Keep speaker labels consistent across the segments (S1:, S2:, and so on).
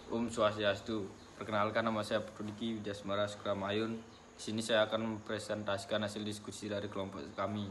S1: Swastiastu. Perkenalkan, nama saya Putudiki Widyasmara Sukramayun. Di sini saya akan mempresentasikan hasil diskusi dari kelompok kami.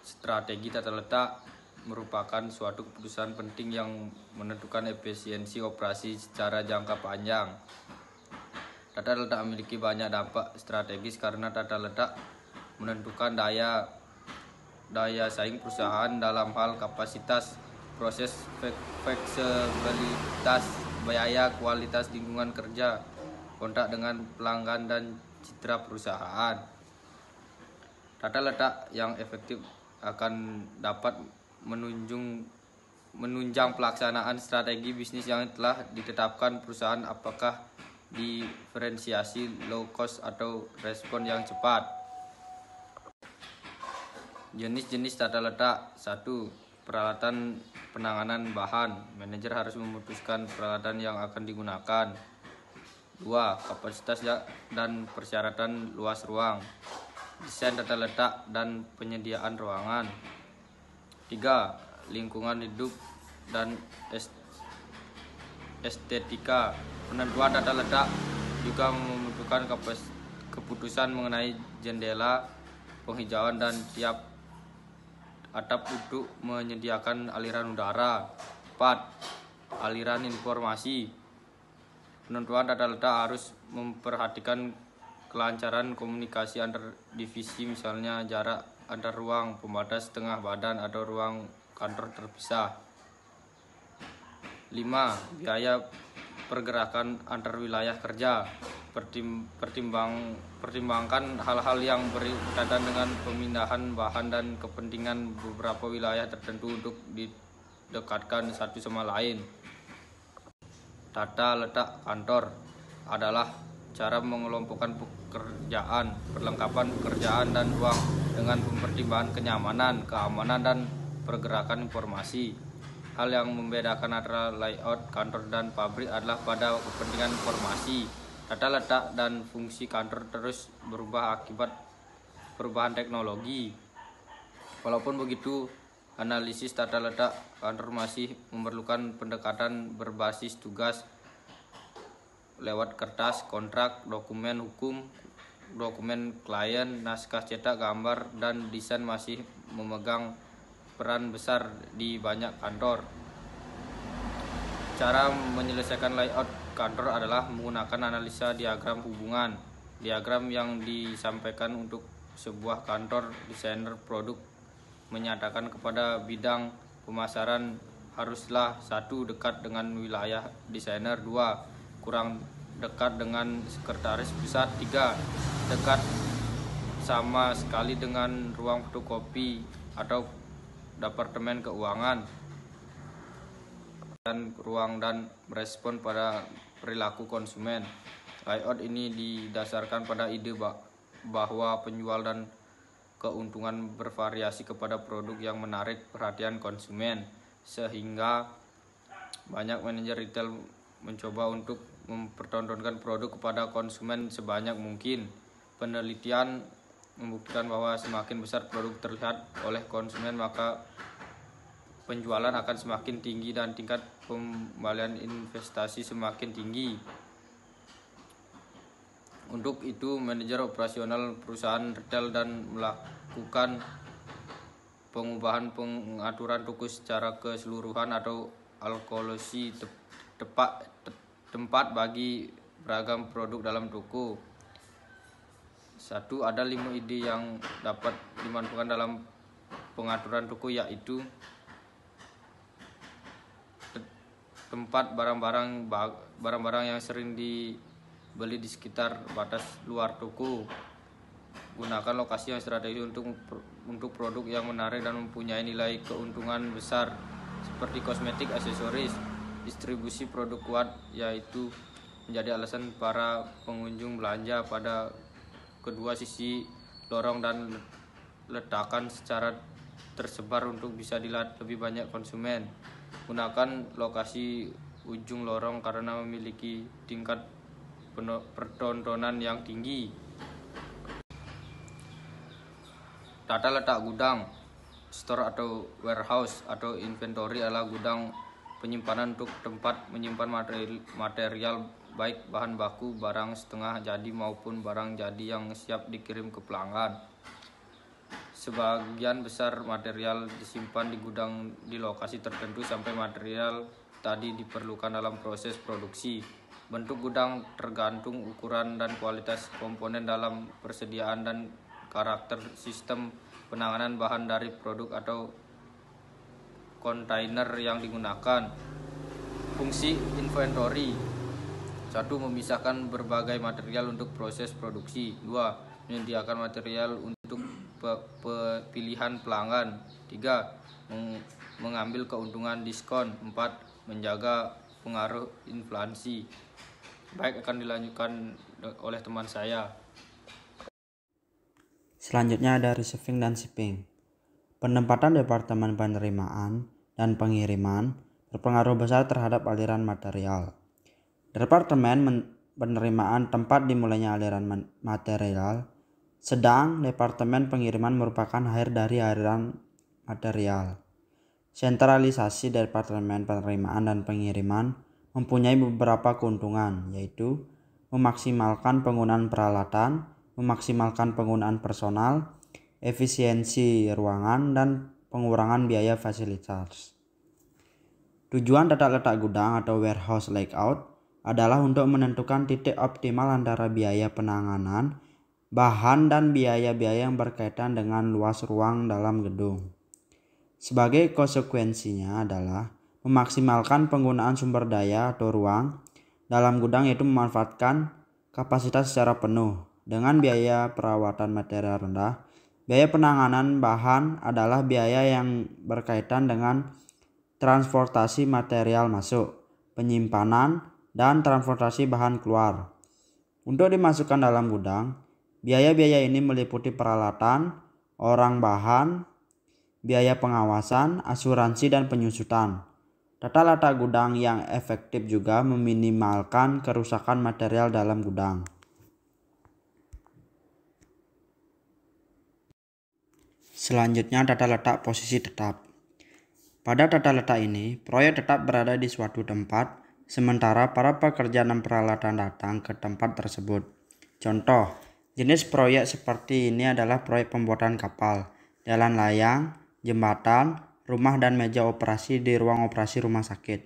S1: Strategi tata letak merupakan suatu keputusan penting yang menentukan efisiensi operasi secara jangka panjang. Tata letak memiliki banyak dampak strategis karena tata letak menentukan daya saing perusahaan dalam hal kapasitas, proses, fleksibilitas, biaya, kualitas lingkungan kerja, kontak dengan pelanggan, dan citra perusahaan. Tata letak yang efektif akan dapat menunjang pelaksanaan strategi bisnis yang telah ditetapkan perusahaan, apakah diferensiasi, low cost, atau respon yang cepat. Jenis-jenis tata letak. 1. Peralatan penanganan bahan. Manajer harus memutuskan peralatan yang akan digunakan. 2. Kapasitas dan persyaratan luas ruang. Desain tata letak dan penyediaan ruangan. 3. Lingkungan hidup dan estetika. Penentuan tata letak juga membutuhkan keputusan mengenai jendela, penghijauan, dan tiap atap untuk menyediakan aliran udara. 4. Aliran informasi. Penentuan tata letak harus memperhatikan kelancaran komunikasi antar divisi, misalnya jarak antar ruang, pembatas setengah badan, atau ruang kantor terpisah. 5. Biaya pergerakan antar wilayah kerja. Pertimbangkan hal-hal yang berkaitan dengan pemindahan bahan dan kepentingan beberapa wilayah tertentu untuk didekatkan satu sama lain. Tata letak kantor adalah cara mengelompokkan pekerjaan, perlengkapan pekerjaan, dan ruang dengan mempertimbangkan kenyamanan, keamanan, dan pergerakan informasi. Hal yang membedakan antara layout kantor dan pabrik adalah pada kepentingan informasi. Tata letak dan fungsi kantor terus berubah akibat perubahan teknologi. Walaupun begitu, analisis tata letak kantor masih memerlukan pendekatan berbasis tugas lewat kertas, kontrak, dokumen hukum, dokumen klien, naskah cetak, gambar, dan desain masih memegang peran besar di banyak kantor. Cara menyelesaikan layout kantor adalah menggunakan analisa diagram hubungan. Diagram yang disampaikan untuk sebuah kantor, desainer produk menyatakan kepada bidang pemasaran haruslah 1. Dekat dengan wilayah desainer. 2. Kurang dekat dengan sekretaris pusat. 3. Dekat sama sekali dengan ruang fotokopi atau departemen keuangan dan ruang, dan merespon pada perilaku konsumen. Layout ini didasarkan pada ide bahwa penjual dan keuntungan bervariasi kepada produk yang menarik perhatian konsumen, sehingga banyak manajer retail mencoba untuk mempertontonkan produk kepada konsumen sebanyak mungkin. Penelitian membuktikan bahwa semakin besar produk terlihat oleh konsumen, maka penjualan akan semakin tinggi dan tingkat pembalian investasi semakin tinggi. Untuk itu, manajer operasional perusahaan retail dan melakukan pengubahan pengaturan toko secara keseluruhan atau alokasi tempat bagi beragam produk dalam toko. 1. Ada 5 ide yang dapat dimanfaatkan dalam pengaturan toko, yaitu tempat barang-barang yang sering dibeli di sekitar batas luar toko. Gunakan lokasi yang strategis untuk produk yang menarik dan mempunyai nilai keuntungan besar, seperti kosmetik, aksesoris. Distribusi produk kuat, yaitu menjadi alasan para pengunjung belanja pada kedua sisi lorong dan letakkan secara tersebar untuk bisa dilihat lebih banyak konsumen. Gunakan lokasi ujung lorong karena memiliki tingkat pertontonan yang tinggi. Tata letak gudang. Store atau warehouse atau inventory adalah gudang penyimpanan untuk tempat menyimpan material baik bahan baku, barang setengah jadi maupun barang jadi yang siap dikirim ke pelanggan. Sebagian besar material disimpan di gudang di lokasi tertentu sampai material tadi diperlukan dalam proses produksi. Bentuk gudang tergantung ukuran dan kualitas komponen dalam persediaan dan karakter sistem penanganan bahan dari produk atau kontainer yang digunakan. Fungsi inventory: 1. Memisahkan berbagai material untuk proses produksi. 2. Menyediakan material untuk pilihan pelanggan. 3. Mengambil keuntungan diskon. 4. Menjaga pengaruh inflasi. Baik, akan dilanjutkan oleh teman saya.
S2: Selanjutnya ada receiving dan shipping. Penempatan departemen penerimaan dan pengiriman berpengaruh besar terhadap aliran material. Departemen penerimaan tempat dimulainya aliran material, sedang departemen pengiriman merupakan akhir dari aliran material. Sentralisasi departemen penerimaan dan pengiriman mempunyai beberapa keuntungan, yaitu memaksimalkan penggunaan peralatan, memaksimalkan penggunaan personal, efisiensi ruangan, dan pengurangan biaya fasilitas. Tujuan tata letak gudang atau warehouse layout adalah untuk menentukan titik optimal antara biaya penanganan, bahan, dan biaya-biaya yang berkaitan dengan luas ruang dalam gedung. Sebagai konsekuensinya adalah memaksimalkan penggunaan sumber daya atau ruang dalam gudang, yaitu memanfaatkan kapasitas secara penuh dengan biaya perawatan material rendah. Biaya penanganan bahan adalah biaya yang berkaitan dengan transportasi material masuk, penyimpanan, dan transportasi bahan keluar. Untuk dimasukkan dalam gudang, biaya-biaya ini meliputi peralatan, orang bahan, biaya pengawasan, asuransi, dan penyusutan. Tata letak gudang yang efektif juga meminimalkan kerusakan material dalam gudang. Selanjutnya, tata letak posisi tetap. Pada tata letak ini, proyek tetap berada di suatu tempat, sementara para pekerja dan peralatan datang ke tempat tersebut. Contoh, jenis proyek seperti ini adalah proyek pembuatan kapal, jalan layang, jembatan, rumah, dan meja operasi di ruang operasi rumah sakit.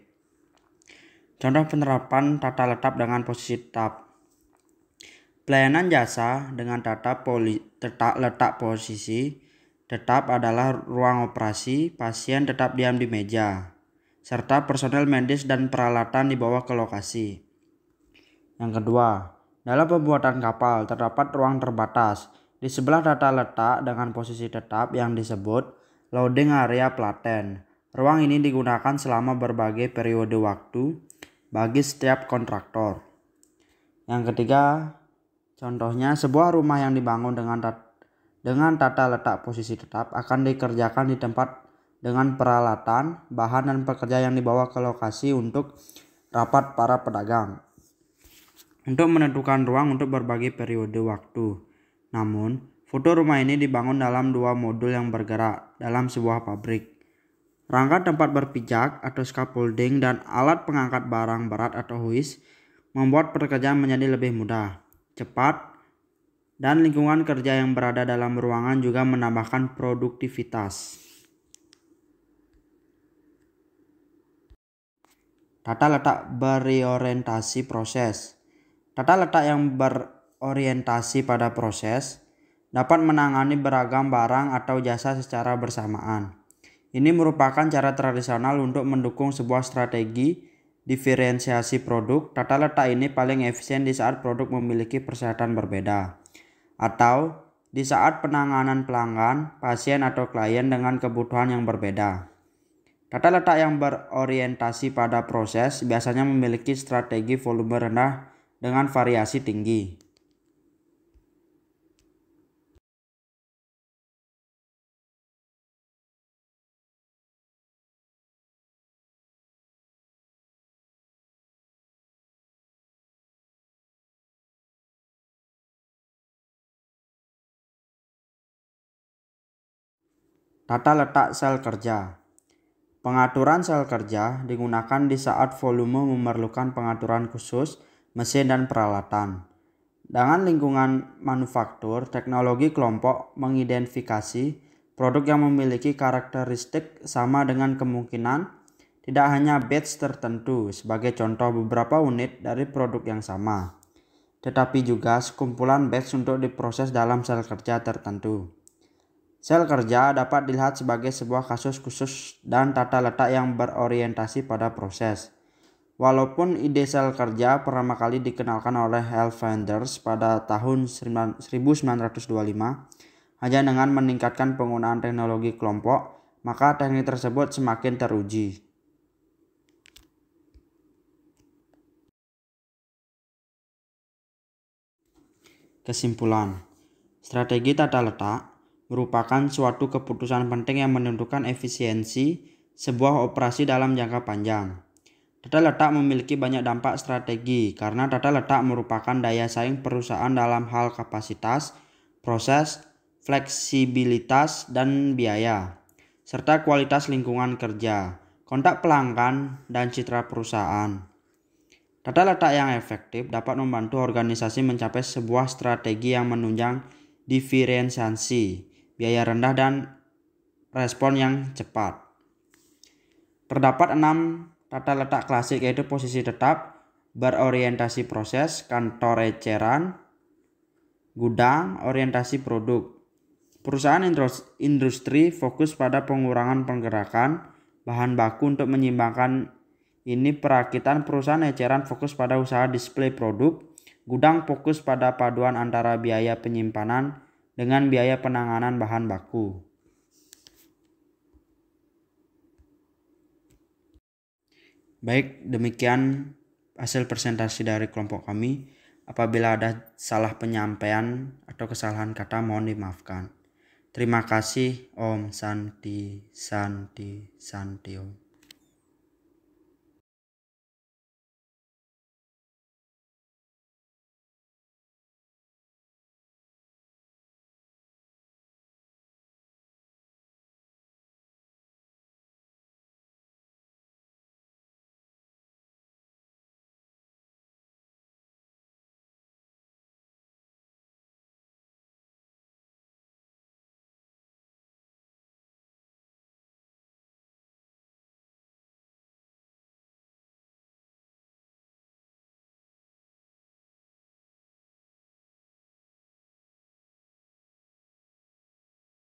S2: Contoh penerapan tata letak dengan posisi tetap. Pelayanan jasa dengan tata letak posisi tetap adalah ruang operasi, pasien tetap diam di meja, serta personel medis dan peralatan dibawa ke lokasi. Yang kedua, dalam pembuatan kapal terdapat ruang terbatas di sebelah tata letak dengan posisi tetap yang disebut loading area platen. Ruang ini digunakan selama berbagai periode waktu bagi setiap kontraktor. Yang ketiga, contohnya sebuah rumah yang dibangun dengan tata letak posisi tetap akan dikerjakan di tempat dengan peralatan, bahan, dan pekerja yang dibawa ke lokasi untuk rapat para pedagang untuk menentukan ruang untuk berbagai periode waktu. Namun, foto rumah ini dibangun dalam dua modul yang bergerak dalam sebuah pabrik. Rangka tempat berpijak atau scaffolding dan alat pengangkat barang berat atau hoist membuat pekerjaan menjadi lebih mudah, cepat, dan lingkungan kerja yang berada dalam ruangan juga menambahkan produktivitas. Tata letak berorientasi proses. Tata letak yang berorientasi pada proses dapat menangani beragam barang atau jasa secara bersamaan. Ini merupakan cara tradisional untuk mendukung sebuah strategi diferensiasi produk. Tata letak ini paling efisien di saat produk memiliki persyaratan berbeda, atau di saat penanganan pelanggan, pasien, atau klien dengan kebutuhan yang berbeda. Tata letak yang berorientasi pada proses biasanya memiliki strategi volume rendah dengan variasi tinggi. Tata letak sel kerja. Pengaturan sel kerja digunakan di saat volume memerlukan pengaturan khusus mesin dan peralatan. Dengan lingkungan manufaktur, teknologi kelompok mengidentifikasi produk yang memiliki karakteristik sama dengan kemungkinan tidak hanya batch tertentu sebagai contoh beberapa unit dari produk yang sama, tetapi juga sekumpulan batch untuk diproses dalam sel kerja tertentu. Sel kerja dapat dilihat sebagai sebuah kasus khusus dan tata letak yang berorientasi pada proses. Walaupun ide sel kerja pertama kali dikenalkan oleh Hal Flanders pada tahun 1925, hanya dengan meningkatkan penggunaan teknologi kelompok, maka teknik tersebut semakin teruji. Kesimpulan, strategi tata letak merupakan suatu keputusan penting yang menentukan efisiensi sebuah operasi dalam jangka panjang. Tata letak memiliki banyak dampak strategi karena tata letak merupakan daya saing perusahaan dalam hal kapasitas, proses, fleksibilitas, dan biaya, serta kualitas lingkungan kerja, kontak pelanggan, dan citra perusahaan. Tata letak yang efektif dapat membantu organisasi mencapai sebuah strategi yang menunjang diferensiasi, biaya rendah, dan respon yang cepat. Terdapat 6 tata letak klasik, yaitu posisi tetap, berorientasi proses, kantor eceran, gudang, orientasi produk. Perusahaan industri fokus pada pengurangan pergerakan bahan baku untuk menyeimbangkan ini. Perakitan perusahaan eceran fokus pada usaha display produk. Gudang fokus pada paduan antara biaya penyimpanan dengan biaya penanganan bahan baku. Baik, demikian hasil presentasi dari kelompok kami. Apabila ada salah penyampaian atau kesalahan kata, mohon dimaafkan. Terima kasih. Om Santi Santi Santi Om.